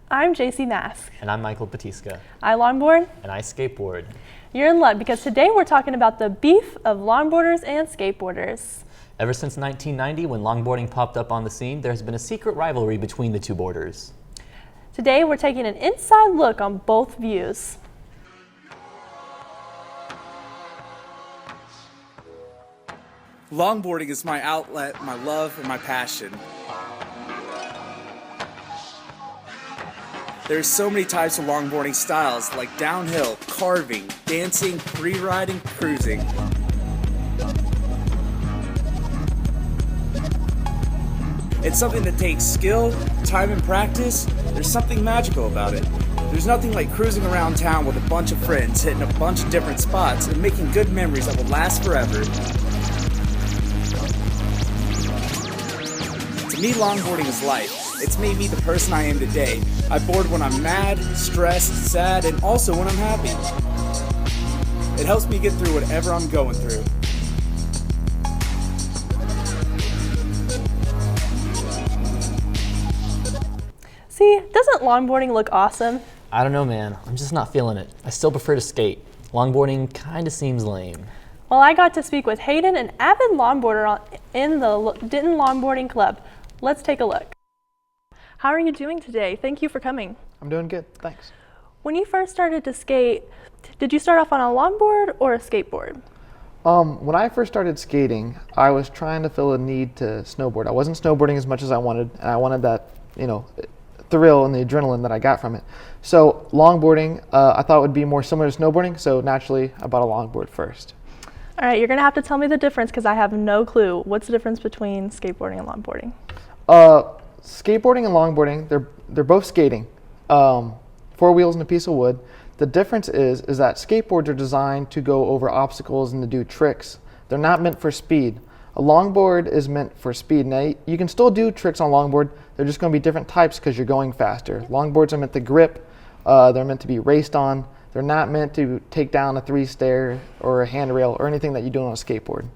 I'm JC Mask. And I'm Michael Batiska. I longboard. And I skateboard. You're in luck because today we're talking about the beef of longboarders and skateboarders. Ever since 1990, when longboarding popped up on the scene, there's been a secret rivalry between the two boarders. Today we're taking an inside look on both views. Longboarding is my outlet, my love, and my passion. There's so many types of longboarding styles like downhill, carving, dancing, free-riding, cruising. It's something that takes skill, time, and practice. There's something magical about it. There's nothing like cruising around town with a bunch of friends, hitting a bunch of different spots, and making good memories that will last forever. To me, longboarding is life. It's made me the person I am today. I board when I'm mad, stressed, sad, and also when I'm happy. It helps me get through whatever I'm going through. See, doesn't longboarding look awesome? I don't know, man. I'm just not feeling it. I still prefer to skate. Longboarding kind of seems lame. Well, I got to speak with Hayden, an avid longboarder in the Denton Longboarding Club. Let's take a look. How are you doing today? Thank you for coming. I'm doing good, thanks. When you first started to skate, did you start off on a longboard or a skateboard? When I first started skating, I was trying to fill a need to snowboard. I wasn't snowboarding as much as I wanted, and I wanted that, thrill and the adrenaline that I got from it. So longboarding, I thought would be more similar to snowboarding, so naturally I bought a longboard first. All right, you're gonna have to tell me the difference because I have no clue. What's the difference between skateboarding and longboarding? Skateboarding and longboarding, they're both skating. 4 wheels and a piece of wood. The difference is that skateboards are designed to go over obstacles and to do tricks. They're not meant for speed. A longboard is meant for speed. Now, you can still do tricks on longboard. They're just going to be different types because you're going faster. Longboards are meant to grip. They're meant to be raced on. They're not meant to take down a 3-stair or a handrail or anything that you do on a skateboard.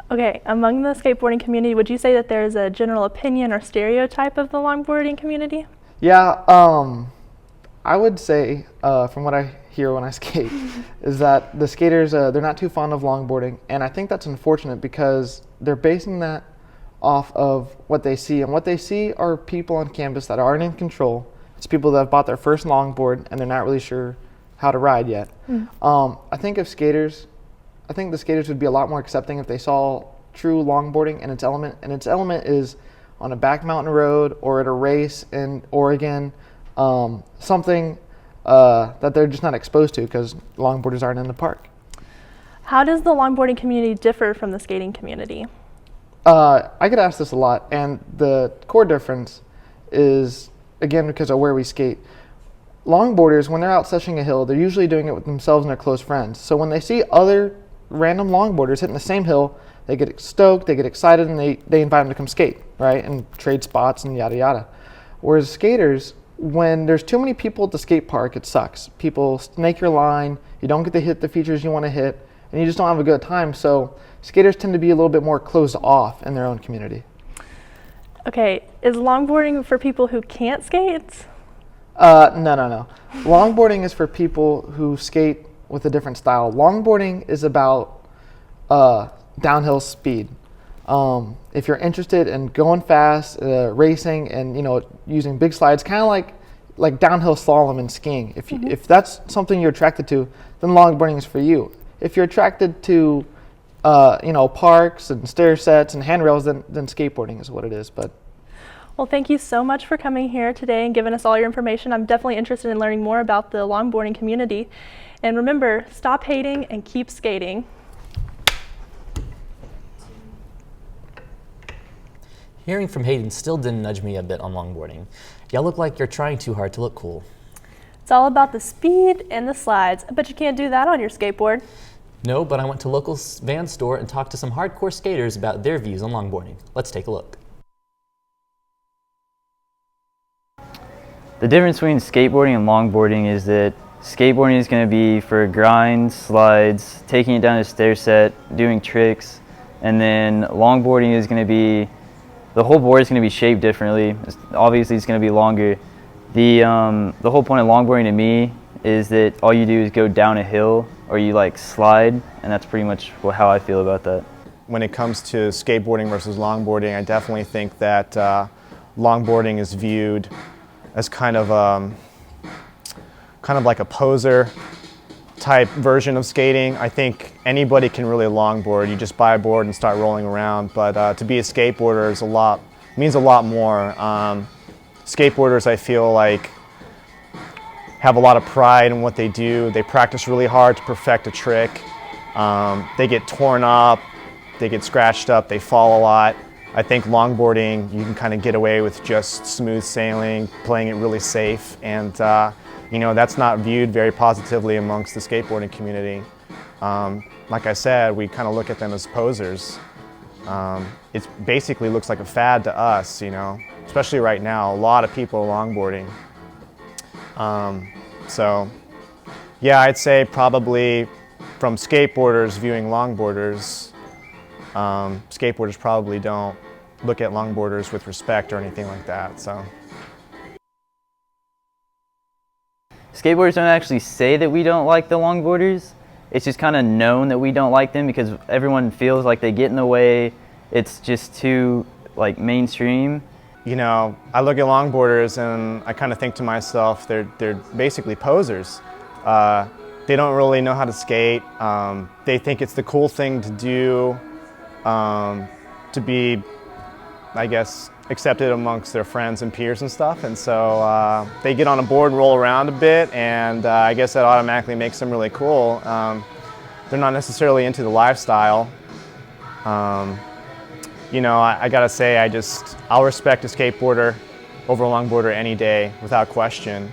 Okay, among the skateboarding community, would you say that there's a general opinion or stereotype of the longboarding community? Yeah, I would say, from what I hear when I skate, is that the skaters, they're not too fond of longboarding, and I think that's unfortunate because they're basing that off of what they see, and what they see are people on campus that aren't in control. It's people that have bought their first longboard and they're not really sure how to ride yet. I think the skaters would be a lot more accepting if they saw true longboarding and its element is on a back mountain road or at a race in Oregon, something that they're just not exposed to because longboarders aren't in the park. How does the longboarding community differ from the skating community? I get asked this a lot, and the core difference is, again, because of where we skate. Longboarders, when they're out sessioning a hill, they're usually doing it with themselves and their close friends. So when they see other random longboarders hitting the same hill, they get stoked, they get excited, and they invite them to come skate, right? And trade spots and yada yada. Whereas skaters, when there's too many people at the skate park, it sucks. People snake your line, you don't get to hit the features you want to hit, and you just don't have a good time. So skaters tend to be a little bit more closed off in their own community. Okay, is longboarding for people who can't skate? No. Longboarding is for people who skate with a different style. Longboarding is about downhill speed. If you're interested in going fast, racing, and using big slides, kind of like downhill slalom and skiing. If that's something you're attracted to, then longboarding is for you. If you're attracted to parks and stair sets and handrails, then skateboarding is what it is. Well, thank you so much for coming here today and giving us all your information. I'm definitely interested in learning more about the longboarding community. And remember, stop hating and keep skating. Hearing from Hayden still didn't nudge me a bit on longboarding. Y'all look like you're trying too hard to look cool. It's all about the speed and the slides. I bet you can't do that on your skateboard. No, but I went to local van store and talked to some hardcore skaters about their views on longboarding. Let's take a look. The difference between skateboarding and longboarding is that skateboarding is going to be for grinds, slides, taking it down a stair set, doing tricks, and then longboarding is going to be, the whole board is going to be shaped differently. Obviously it's going to be longer, The whole point of longboarding to me is that all you do is go down a hill or you like slide, and that's pretty much how I feel about that. When it comes to skateboarding versus longboarding, I definitely think that longboarding is viewed as kind of like a poser type version of skating. I think anybody can really longboard. You just buy a board and start rolling around. But to be a skateboarder means a lot more. Skateboarders, I feel like, have a lot of pride in what they do. They practice really hard to perfect a trick. They get torn up, they get scratched up, they fall a lot. I think longboarding, you can kind of get away with just smooth sailing, playing it really safe, and you know, that's not viewed very positively amongst the skateboarding community. Like I said, we kind of look at them as posers. It basically looks like a fad to us, you know, especially right now. A lot of people are longboarding. So yeah, I'd say probably from skateboarders viewing longboarders, skateboarders probably don't look at longboarders with respect or anything like that. So. Skateboarders don't actually say that we don't like the longboarders. It's just kind of known that we don't like them because everyone feels like they get in the way. It's just too like mainstream. You know, I look at longboarders and I kind of think to myself, they're basically posers. They don't really know how to skate. They think it's the cool thing to do, to be, I guess, accepted amongst their friends and peers and stuff. And so they get on a board and roll around a bit, and I guess that automatically makes them really cool. They're not necessarily into the lifestyle. You know, I gotta say, I'll respect a skateboarder over a longboarder any day, without question.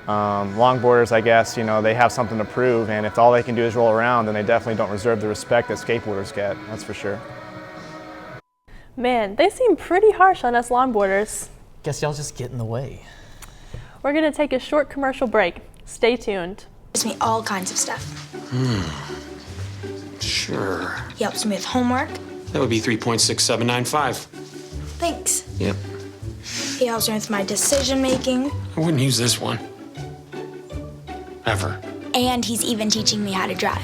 Longboarders, I guess, you know, they have something to prove, and if all they can do is roll around, then they definitely don't deserve the respect that skateboarders get, that's for sure. Man, they seem pretty harsh on us longboarders. Guess y'all just get in the way. We're gonna take a short commercial break. Stay tuned. Gives me all kinds of stuff. Sure. He helps me with homework. That would be 3.6795. Thanks. Yep. He helps me with my decision making. I wouldn't use this one. Ever. And he's even teaching me how to drive.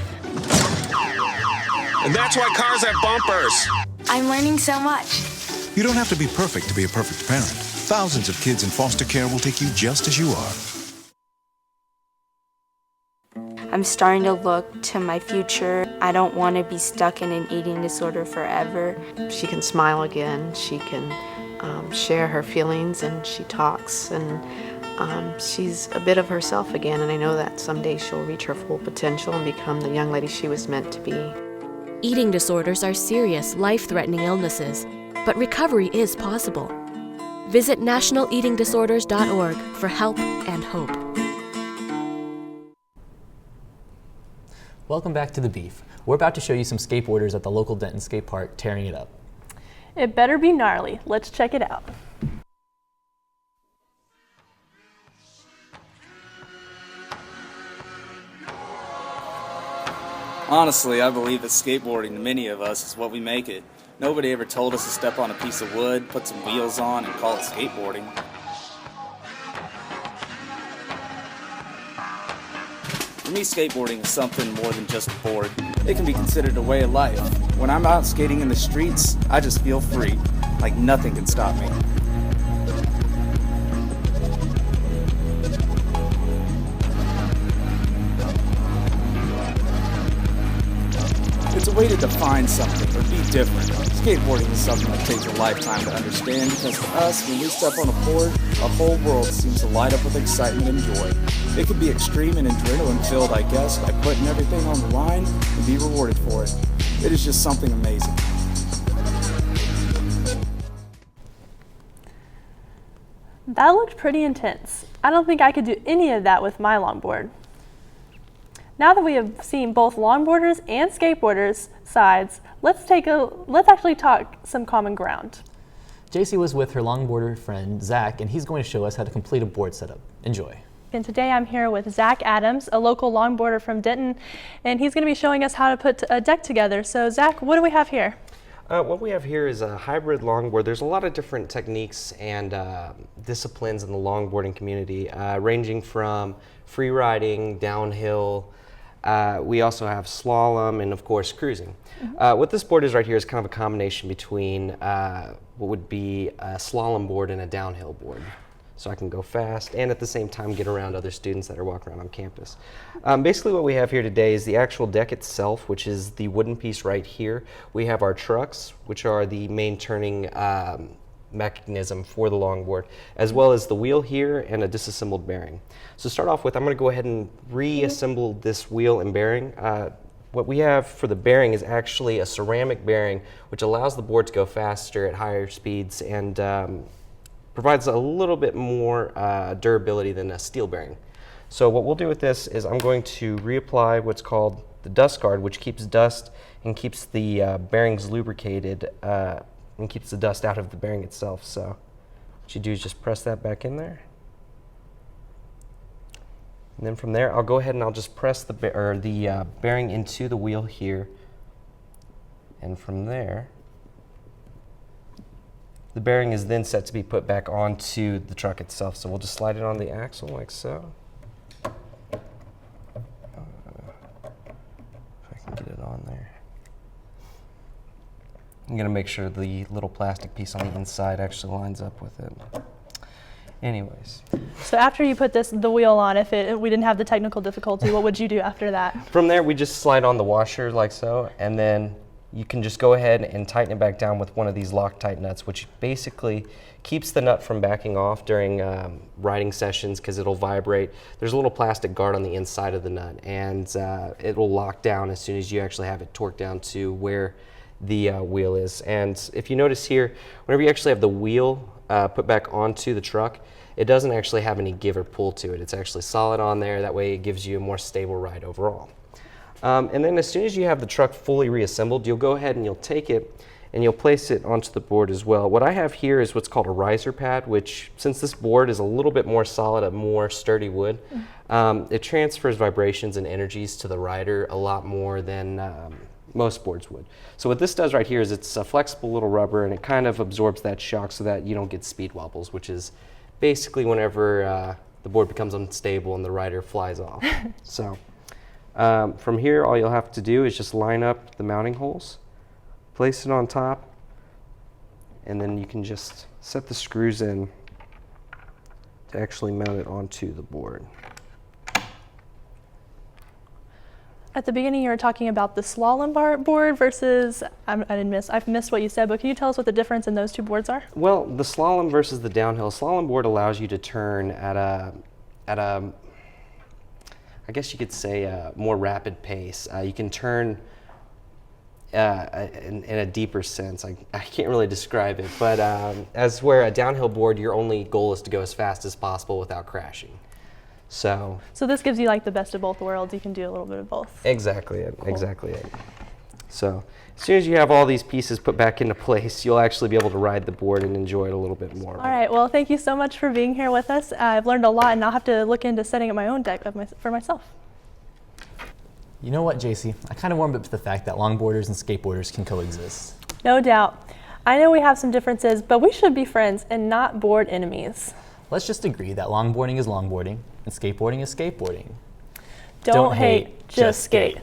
And that's why cars have bumpers. I'm learning so much. You don't have to be perfect to be a perfect parent. Thousands of kids in foster care will take you just as you are. I'm starting to look to my future. I don't want to be stuck in an eating disorder forever. She can smile again. She can share her feelings, and she talks, and she's a bit of herself again. And I know that someday she'll reach her full potential and become the young lady she was meant to be. Eating disorders are serious, life-threatening illnesses, but recovery is possible. Visit nationaleatingdisorders.org for help and hope. Welcome back to The Beef. We're about to show you some skateboarders at the local Denton skate park tearing it up. It better be gnarly. Let's check it out. Honestly, I believe that skateboarding to many of us is what we make it. Nobody ever told us to step on a piece of wood, put some wheels on, and call it skateboarding. For me, skateboarding is something more than just a board. It can be considered a way of life. When I'm out skating in the streets, I just feel free, like nothing can stop me. It's a way to define something or be different. Skateboarding is something that takes a lifetime to understand, because for us, when we step on a board, our whole world seems to light up with excitement and joy. It can be extreme and adrenaline-filled, I guess, by putting everything on the line and be rewarded for it. It is just something amazing. That looked pretty intense. I don't think I could do any of that with my longboard. Now that we have seen both longboarders and skateboarders' sides, let's actually talk some common ground. JC was with her longboarder friend Zach, and he's going to show us how to complete a board setup. Enjoy. And today I'm here with Zach Adams, a local longboarder from Denton, and he's going to be showing us how to put a deck together. So Zach, what do we have here? What we have here is a hybrid longboard. There's a lot of different techniques and disciplines in the longboarding community, ranging from free riding, downhill. We also have slalom and, of course, cruising. What this board is right here is kind of a combination between what would be a slalom board and a downhill board. So I can go fast and at the same time get around other students that are walking around on campus. Basically what we have here today is the actual deck itself, which is the wooden piece right here. We have our trucks, which are the main turning mechanism for the longboard, as well as the wheel here and a disassembled bearing. So to start off with, I'm going to go ahead and reassemble this wheel and bearing. What we have for the bearing is actually a ceramic bearing, which allows the board to go faster at higher speeds and provides a little bit more durability than a steel bearing. So what we'll do with this is I'm going to reapply what's called the dust guard, which keeps dust and keeps the bearings lubricated and keeps the dust out of the bearing itself. So what you do is just press that back in there. And then from there, I'll go ahead and I'll just press the bearing into the wheel here. And from there, the bearing is then set to be put back onto the truck itself. So we'll just slide it on the axle like so. If I can get it on there. I'm gonna make sure the little plastic piece on the inside actually lines up with it. Anyways. So after you put the wheel on, if we didn't have the technical difficulty, what would you do after that? From there, we just slide on the washer like so, and then you can just go ahead and tighten it back down with one of these Loctite nuts, which basically keeps the nut from backing off during riding sessions because it'll vibrate. There's a little plastic guard on the inside of the nut, and it will lock down as soon as you actually have it torqued down to where the wheel is. And if you notice here, whenever you actually have the wheel put back onto the truck, it doesn't actually have any give or pull to it. It's actually solid on there. That way it gives you a more stable ride overall. And then as soon as you have the truck fully reassembled, you'll go ahead and you'll take it and you'll place it onto the board as well. What I have here is what's called a riser pad, which since this board is a little bit more solid, a more sturdy wood, it transfers vibrations and energies to the rider a lot more than most boards would. So what this does right here is it's a flexible little rubber and it kind of absorbs that shock so that you don't get speed wobbles, which is basically whenever the board becomes unstable and the rider flies off. So from here, all you'll have to do is just line up the mounting holes, place it on top, and then you can just set the screws in to actually mount it onto the board. At the beginning, you were talking about the slalom board versus, I've missed what you said, but can you tell us what the difference in those two boards are? Well, the slalom versus the downhill. Slalom board allows you to turn at a I guess you could say a more rapid pace. You can turn in a deeper sense. I can't really describe it, but as where a downhill board, your only goal is to go as fast as possible without crashing. So this gives you like the best of both worlds. You can do a little bit of both. Exactly it. Cool. Exactly it. So as soon as you have all these pieces put back into place, you'll actually be able to ride the board and enjoy it a little bit more. All right. Well, thank you so much for being here with us. I've learned a lot, and I'll have to look into setting up my own deck for myself. You know what, JC? I kind of warmed up to the fact that longboarders and skateboarders can coexist. No doubt. I know we have some differences, but we should be friends and not board enemies. Let's just agree that longboarding is longboarding and skateboarding is skateboarding. Don't hate, just skate.